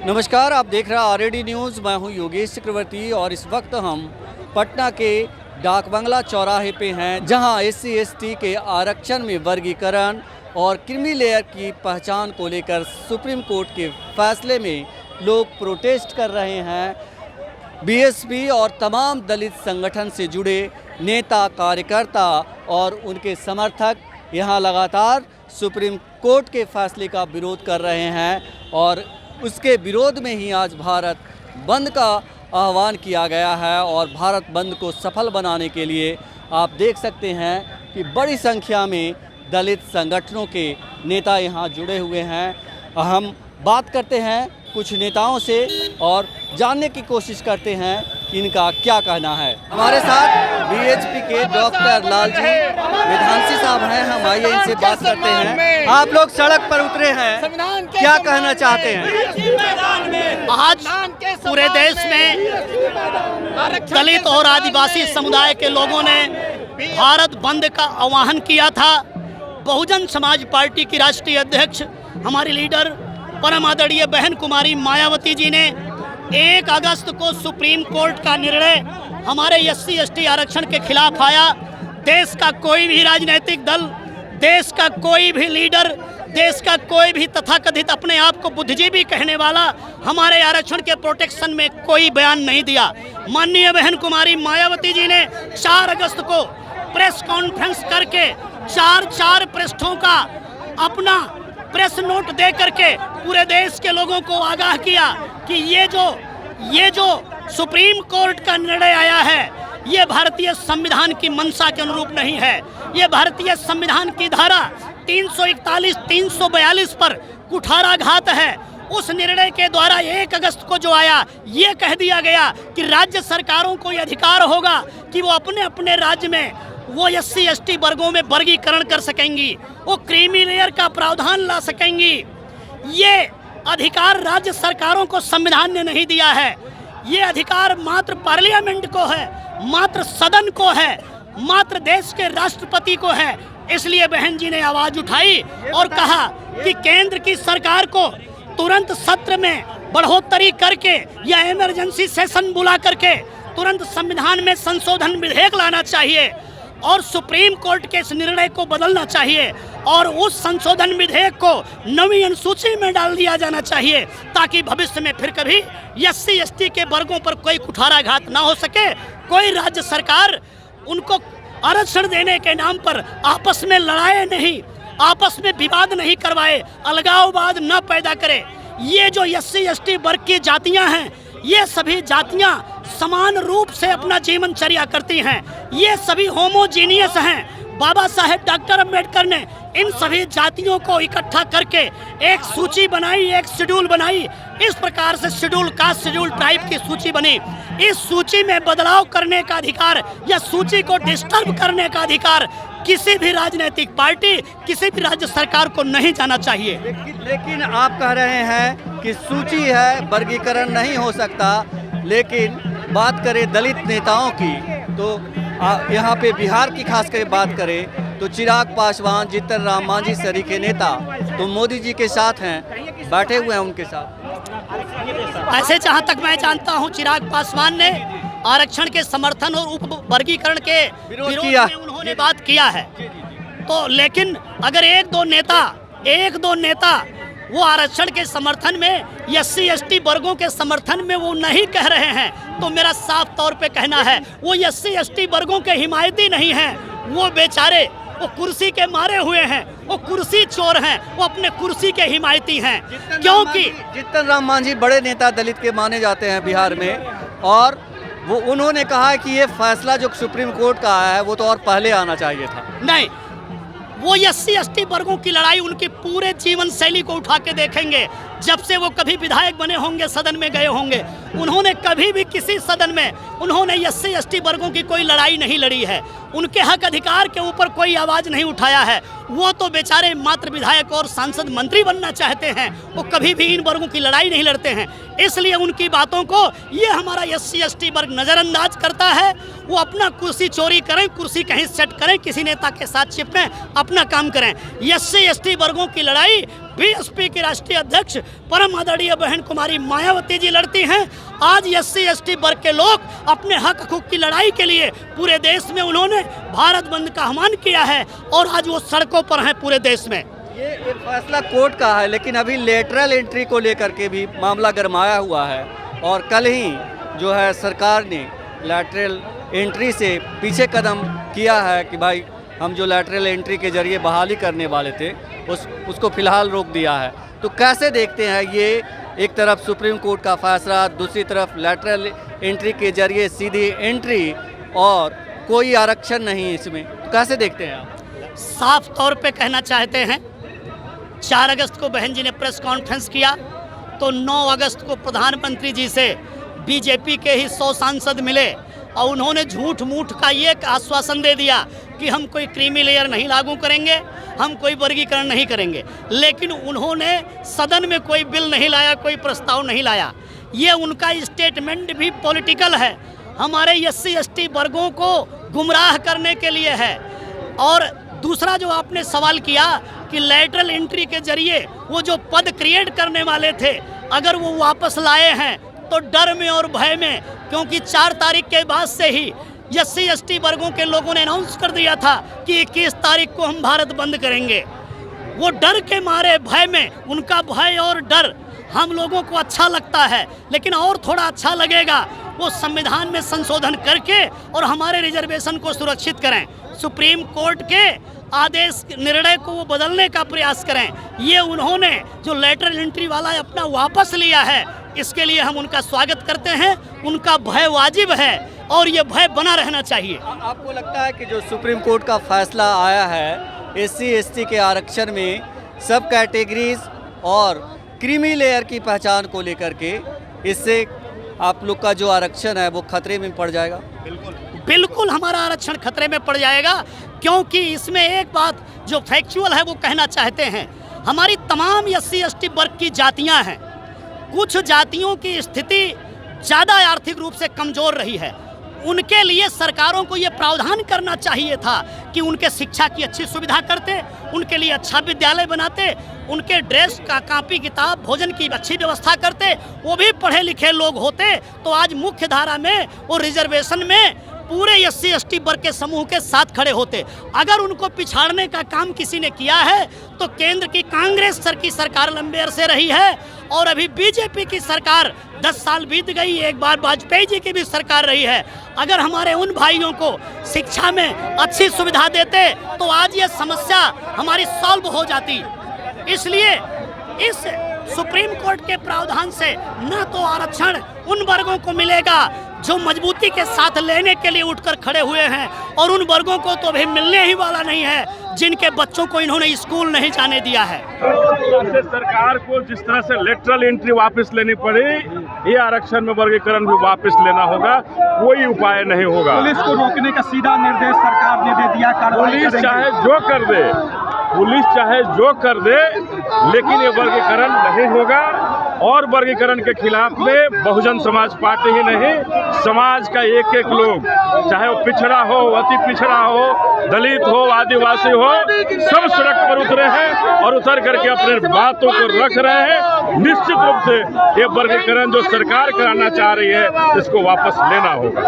नमस्कार, आप देख रहे हैं आरएडी न्यूज़। मैं हूं योगेश चक्रवर्ती और इस वक्त हम पटना के डाक बंगला चौराहे पे हैं, जहां एससी एसटी के आरक्षण में वर्गीकरण और क्रीमी लेयर की पहचान को लेकर सुप्रीम कोर्ट के फैसले में लोग प्रोटेस्ट कर रहे हैं। बीएसपी और तमाम दलित संगठन से जुड़े नेता, कार्यकर्ता और उनके समर्थक यहां लगातार सुप्रीम कोर्ट के फैसले का विरोध कर रहे हैं और उसके विरोध में ही आज भारत बंद का आह्वान किया गया है। और भारत बंद को सफल बनाने के लिए आप देख सकते हैं कि बड़ी संख्या में दलित संगठनों के नेता यहां जुड़े हुए हैं। हम बात करते हैं कुछ नेताओं से और जानने की कोशिश करते हैं कि इनका क्या कहना है। हमारे साथ बीएचपी के डॉक्टर लालजी विधानसी साहब हैं। हम आइए इनसे बात करते हैं। आप लोग सड़क पर उतरे हैं, क्या कहना चाहते हैं? आज पूरे देश में दलित और आदिवासी समुदाय के लोगों ने भारत बंद का आह्वान किया था। बहुजन समाज पार्टी की राष्ट्रीय अध्यक्ष हमारी लीडर परम आदरणीय बहन कुमारी मायावती जी ने 1 अगस्त को सुप्रीम कोर्ट का निर्णय हमारे एससी एसटी आरक्षण के खिलाफ आया। देश का कोई भी राजनीतिक दल, देश का कोई भी लीडर, देश का कोई भी तथाकथित अपने आप को बुद्धिजीवी कहने वाला हमारे आरक्षण के प्रोटेक्शन में कोई बयान नहीं दिया। माननीय बहन कुमारी मायावती जी ने 4 अगस्त को प्रेस कॉन्फ्रेंस करके 4 पृष्ठों का अपना प्रेस नोट दे करके पूरे देश के लोगों को आगाह किया कि ये जो सुप्रीम कोर्ट का निर्णय आया है ये भारतीय संविधान की मंशा के अनुरूप नहीं है। ये भारतीय संविधान की धारा 341, 342 पर कुठाराघात है। उस निर्णय के द्वारा 1 अगस्त को जो आया ये कह दिया गया कि राज्य सरकारों को ये अधिकार होगा कि वो अपने अपने राज्य में वो एससी एसटी वर्गों में वर्गीकरण कर सकेंगी, वो क्रीमी लेयर का प्रावधान ला सकेंगी। ये अधिकार राज्य सरकारों को संविधान ने नहीं दिया है। ये अधिकार मात्र पार्लियामेंट को है, मात्र सदन को है, मात्र देश के राष्ट्रपति को है। इसलिए बहन जी ने आवाज उठाई और कहा कि केंद्र की सरकार को तुरंत सत्र में बढ़ोतरी करके या इमरजेंसी सेशन बुला करके तुरंत संविधान में संशोधन विधेयक लाना चाहिए और सुप्रीम कोर्ट के इस निर्णय को बदलना चाहिए और उस संशोधन विधेयक को 9वीं अनुसूची में डाल दिया जाना चाहिए ताकि भविष्य में फिर कभी एससी एसटी के वर्गों पर कोई कुठाराघात ना हो सके। कोई राज्य सरकार उनको आरक्षण देने के नाम पर आपस में लड़ाए नहीं, आपस में विवाद नहीं करवाए, अलगाववाद न पैदा करे। ये जो एससी एसटी वर्ग की जातियां हैं ये सभी जातियां समान रूप से अपना जीवनचर्या करती हैं। ये सभी होमोजीनियस हैं। बाबा साहेब डॉक्टर अम्बेडकर ने इन सभी जातियों को इकट्ठा करके एक सूची बनाई, एक शेड्यूल बनाई। इस प्रकार से शेड्यूल कास्ट, शेड्यूल ट्राइब की सूची बनी। इस सूची में बदलाव करने का अधिकार या सूची को डिस्टर्ब करने का अधिकार किसी भी राजनीतिक पार्टी, किसी भी राज्य सरकार को नहीं जाना चाहिए। लेकिन आप कह रहे हैं कि सूची है, वर्गीकरण नहीं हो सकता। लेकिन बात करें दलित नेताओं की तो यहाँ पे बिहार की खास कर बात करें तो चिराग पासवान, जीतन राम मांझी सरीखे नेता तो मोदी जी के साथ हैं, बैठे हुए हैं उनके साथ। ऐसे जहाँ तक मैं जानता हूँ चिराग पासवान ने आरक्षण के समर्थन और उप वर्गीकरण के विरोध में उन्होंने बात किया है। तो लेकिन अगर एक दो नेता वो आरक्षण के समर्थन में, एससी एसटी वर्गों के समर्थन में वो नहीं कह रहे हैं तो मेरा साफ तौर पे कहना है वो एससी एसटी वर्गों के हिमायती नहीं हैं। वो बेचारे वो कुर्सी के मारे हुए हैं, वो कुर्सी चोर हैं, वो अपने कुर्सी के हिमायती हैं। क्योंकि जीतन राम मांझी बड़े नेता दलित के माने जाते हैं बिहार में और वो उन्होंने कहा कि ये फैसला जो सुप्रीम कोर्ट का आया है वो तो और पहले आना चाहिए था। नहीं, वो एससी एसटी वर्गों की लड़ाई उनके पूरे जीवन शैली को उठा के देखेंगे। जब से वो कभी विधायक बने होंगे, सदन में गए होंगे, उन्होंने कभी भी किसी सदन में उन्होंने एससी एसटी वर्गों की कोई लड़ाई नहीं लड़ी है। उनके हक अधिकार के ऊपर कोई आवाज़ नहीं उठाया है। वो तो बेचारे मात्र विधायक और सांसद मंत्री बनना चाहते हैं, वो कभी भी इन वर्गों की लड़ाई नहीं लड़ते हैं। इसलिए उनकी बातों को ये हमारा एससी एसटी वर्ग नज़रअंदाज करता है। वो अपना कुर्सी चोरी करें, कुर्सी कहीं सेट करें, किसी नेता के साथ चिपकें, अपना काम करें। एससी एसटी वर्गों की लड़ाई बीएसपी की राष्ट्रीय अध्यक्ष परम आदरणीय बहन कुमारी मायावती जी लड़ती हैं। आज एससी एसटी वर्ग के लोग अपने हक हकूक की लड़ाई के लिए पूरे देश में उन्होंने भारत बंद का आह्वान किया है और आज वो सड़कों पर हैं पूरे देश में। ये फैसला कोर्ट का है, लेकिन अभी लेटरल एंट्री को लेकर के भी मामला गरमाया हुआ है और कल ही जो है सरकार ने लेटरल एंट्री से पीछे कदम किया है कि भाई हम जो लेटरल एंट्री के जरिए बहाली करने वाले थे उसको फिलहाल रोक दिया है। तो कैसे देखते हैं ये, एक तरफ सुप्रीम कोर्ट का फैसला, दूसरी तरफ लेटरल एंट्री के जरिए सीधी एंट्री और कोई आरक्षण नहीं इसमें, तो कैसे देखते हैं आप? साफ तौर पे कहना चाहते हैं 4 अगस्त को बहन जी ने प्रेस कॉन्फ्रेंस किया तो 9 अगस्त को प्रधानमंत्री जी से बीजेपी के ही 100 सांसद मिले और उन्होंने झूठ मूठ का ये आश्वासन दे दिया कि हम कोई क्रीमी लेयर नहीं लागू करेंगे, हम कोई वर्गीकरण नहीं करेंगे, लेकिन उन्होंने सदन में कोई बिल नहीं लाया, कोई प्रस्ताव नहीं लाया। ये उनका स्टेटमेंट भी पॉलिटिकल है, हमारे एससी एसटी वर्गों को गुमराह करने के लिए है। और दूसरा जो आपने सवाल किया कि लेटरल एंट्री के जरिए वो जो पद क्रिएट करने वाले थे अगर वो वापस लाए हैं तो डर में और भय में, क्योंकि 4 तारीख के बाद से ही एससी एसटी वर्गों के लोगों ने अनाउंस कर दिया था कि 21 तारीख को हम भारत बंद करेंगे। वो डर के मारे, भय में, उनका भय और डर हम लोगों को अच्छा लगता है, लेकिन और थोड़ा अच्छा लगेगा वो संविधान में संशोधन करके और हमारे रिजर्वेशन को सुरक्षित करें, सुप्रीम कोर्ट के आदेश निर्णय को वो बदलने का प्रयास करें। ये उन्होंने जो लेटरल एंट्री वाला अपना वापस लिया है, इसके लिए हम उनका स्वागत करते हैं। उनका भय वाजिब है और ये भय बना रहना चाहिए। आपको लगता है कि जो सुप्रीम कोर्ट का फैसला आया है एससी एसटी के आरक्षण में सब कैटेगरीज और क्रीमी लेयर की पहचान को लेकर के, इससे आप लोग का जो आरक्षण है वो खतरे में पड़ जाएगा? बिल्कुल हमारा आरक्षण खतरे में पड़ जाएगा, क्योंकि इसमें एक बात जो फैक्चुअल है वो कहना चाहते हैं। हमारी तमाम एससी एसटी वर्ग की जातियां हैं, कुछ जातियों की स्थिति ज़्यादा आर्थिक रूप से कमज़ोर रही है, उनके लिए सरकारों को ये प्रावधान करना चाहिए था कि उनके शिक्षा की अच्छी सुविधा करते, उनके लिए अच्छा विद्यालय बनाते, उनके ड्रेस का कॉपी किताब भोजन की अच्छी व्यवस्था करते, वो भी पढ़े लिखे लोग होते तो आज मुख्य धारा में और रिजर्वेशन में पूरे एससी एसटी वर्ग के समूह के साथ खड़े होते। अगर उनको पिछाड़ने का काम किसी ने किया है तो केंद्र की कांग्रेस की सरकार लंबे अरसे रही है और अभी बीजेपी की सरकार 10 साल बीत गई, एक बार वाजपेयी जी की भी सरकार रही है। अगर हमारे उन भाइयों को शिक्षा में अच्छी सुविधा देते तो आज ये समस्या हमारी सॉल्व हो जाती। इसलिए इस सुप्रीम कोर्ट के प्रावधान से न तो आरक्षण उन वर्गों को मिलेगा जो मजबूती के साथ लेने के लिए उठकर खड़े हुए हैं, और उन वर्गों को तो अभी मिलने ही वाला नहीं है जिनके बच्चों को इन्होंने स्कूल नहीं जाने दिया है। सरकार को जिस तरह से लेटरल एंट्री वापस लेनी पड़ी, ये आरक्षण में वर्गीकरण भी वापस लेना होगा, कोई उपाय नहीं होगा। पुलिस को रोकने का सीधा निर्देश सरकार ने दे दिया। पुलिस चाहे जो कर दे, पुलिस चाहे जो कर दे, लेकिन ये वर्गीकरण नहीं होगा। और वर्गीकरण के खिलाफ में बहुजन समाज पार्टी ही नहीं, समाज का एक एक लोग, चाहे वो पिछड़ा हो, अति पिछड़ा हो, दलित हो, आदिवासी हो, सब सड़क पर उतरे हैं और उतर करके अपने बातों को रख रहे हैं। निश्चित रूप से ये वर्गीकरण जो सरकार कराना चाह रही है, इसको वापस लेना होगा।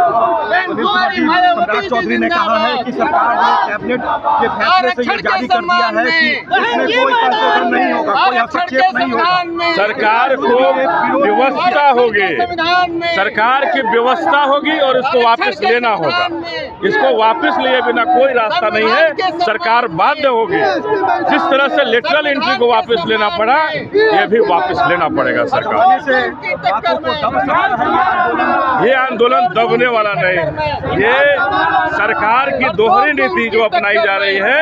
सम्राट चौधरी ने कहा है कि सरकार ने कैबिनेट के फैसले से ये जारी कर दिया है कि इसमें कोई संशोधन नहीं होगा, कोई हस्तक्षेप नहीं होगा। सरकार को व्यवस्था होगी, सरकार की व्यवस्था होगी और इसको वापस लेना होगा। इसको वापस लिए बिना कोई रास्ता नहीं है, सरकार बाध्य होगी। जिस तरह से लेटरल एंट्री को वापस लेना पड़ा, ये भी वापस लेना पड़ेगा सरकार से। ये आंदोलन दबने वाला नहीं, ये सरकार की दोहरी नीति जो अपनाई जा रही है,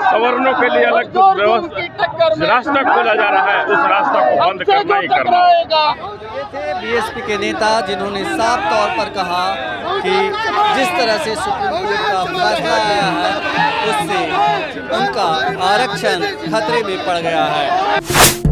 सवर्णों के लिए अलग रास्ता खोला जा रहा है, उस रास्ता को बंद करना ही करना। ये थे बीएसपी के नेता जिन्होंने साफ तौर पर कहा कि जिस तरह से सुप्रीम कोर्ट का फैसला आया है उससे उनका आरक्षण खतरे में पड़ गया है।